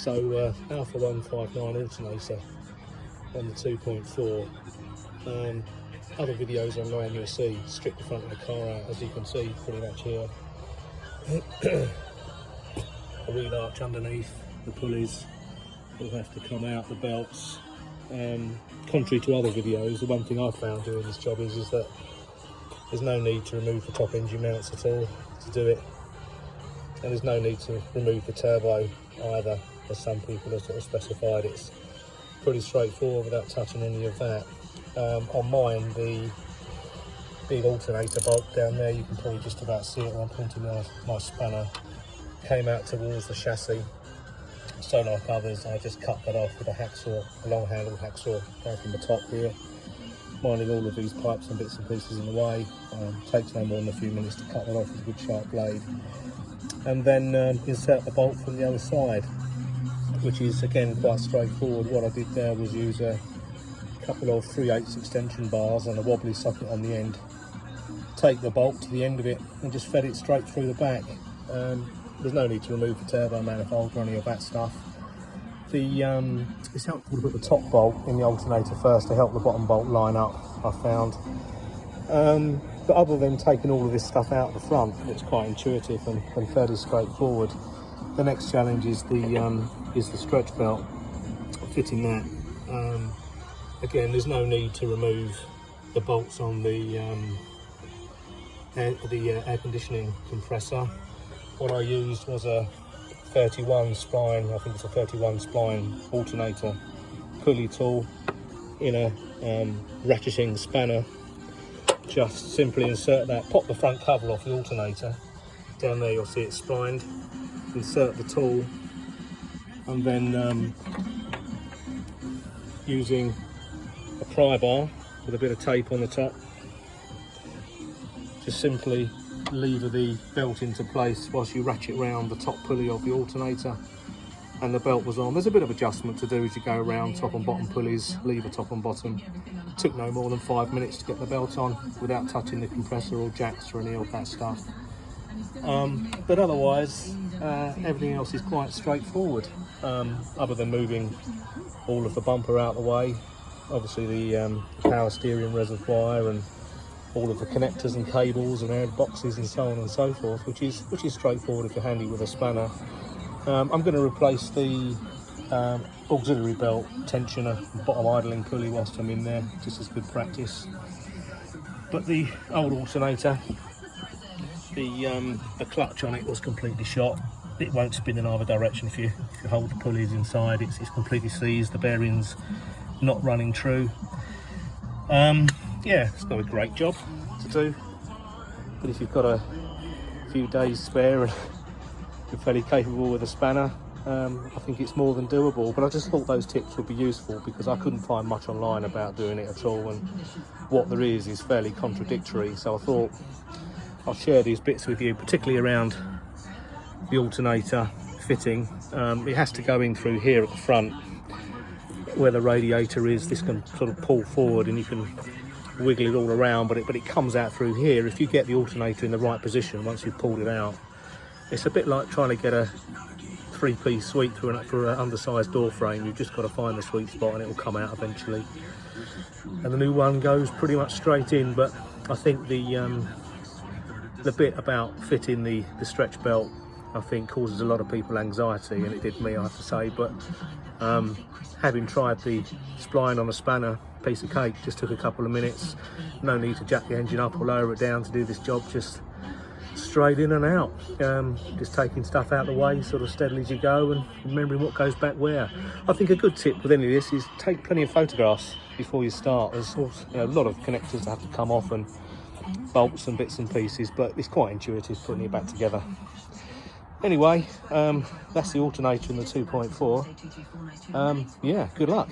So Alfa 159 alternator on the 2.4. Other videos online you'll see strip the front of the car out, as you can see pretty much here. A wheel arch underneath, the pulleys will have to come out, the belts. Contrary to other videos, the one thing I found doing this job is that there's no need to remove the top engine mounts at all to do it, and there's no need to remove the turbo either, as some people have sort of specified. It's pretty straightforward without touching any of that. On mine, the big alternator bolt down there, you can probably just about see it when I'm pointing my spanner, came out towards the chassis. So like others, I just cut that off with a hacksaw, a long handled hacksaw down from the top here, minding all of these pipes and bits and pieces in the way. Takes no more than a few minutes to cut that off with a good sharp blade, and then insert the bolt from the other side, which is again quite straightforward. What I did there was use a couple of 3/8 extension bars and a wobbly socket on the end, take the bolt to the end of it and just fed it straight through the back. There's no need to remove the turbo manifold or any of that stuff. It's helpful to put the top bolt in the alternator first to help the bottom bolt line up, I found. But other than taking all of this stuff out the front, it's quite intuitive and fairly straightforward. The next challenge is the stretch belt, fitting that. Again, there's no need to remove the bolts on the air conditioning compressor. What I used was a 31 spline, I think it's a 31 spline alternator pulley tool in a ratcheting spanner. Just simply insert that, pop the front cover off the alternator. Down there you'll see it's splined. Insert the tool, and then using a pry bar with a bit of tape on the top, just simply lever the belt into place whilst you ratchet round the top pulley of the alternator, and the belt was on. There's a bit of adjustment to do as you go around top and bottom pulleys, lever top and bottom. It took no more than 5 minutes to get the belt on without touching the compressor or jacks or any of that stuff. But otherwise, everything else is quite straightforward, other than moving all of the bumper out of the way, obviously the power steering reservoir and all of the connectors and cables and air boxes and so on and so forth, which is straightforward if you're handy with a spanner. I'm going to replace the auxiliary belt tensioner, bottom idling pulley whilst I'm in there, just as good practice. But the old alternator, the clutch on it was completely shot. It won't spin in either direction if you hold the pulleys inside. It's completely seized, the bearings not running true. Yeah, it's not a great job to do, but if you've got a few days spare and you're fairly capable with a spanner, I think it's more than doable. But I just thought those tips would be useful because I couldn't find much online about doing it at all, and what there is fairly contradictory. So I thought I'll share these bits with you, particularly around the alternator fitting. It has to go in through here at the front where the radiator is. This can sort of pull forward and you can wiggle it all around, but it comes out through here. If you get the alternator in the right position once you've pulled it out, it's a bit like trying to get a three-piece suite through an undersized door frame. You've just got to find the sweet spot and it will come out eventually, and the new one goes pretty much straight in. But I think the bit about fitting the stretch belt, I think, causes a lot of people anxiety, and it did me, I have to say. But having tried the spline on a spanner, piece of cake, just took a couple of minutes. No need to jack the engine up or lower it down to do this job, just straight in and out. Just taking stuff out of the way sort of steadily as you go and remembering what goes back where. I think a good tip with any of this is take plenty of photographs before you start. There's a lot of connectors that have to come off and bolts and bits and pieces, but it's quite intuitive putting it back together. Anyway, that's the alternator in the 2.4. Yeah, good luck.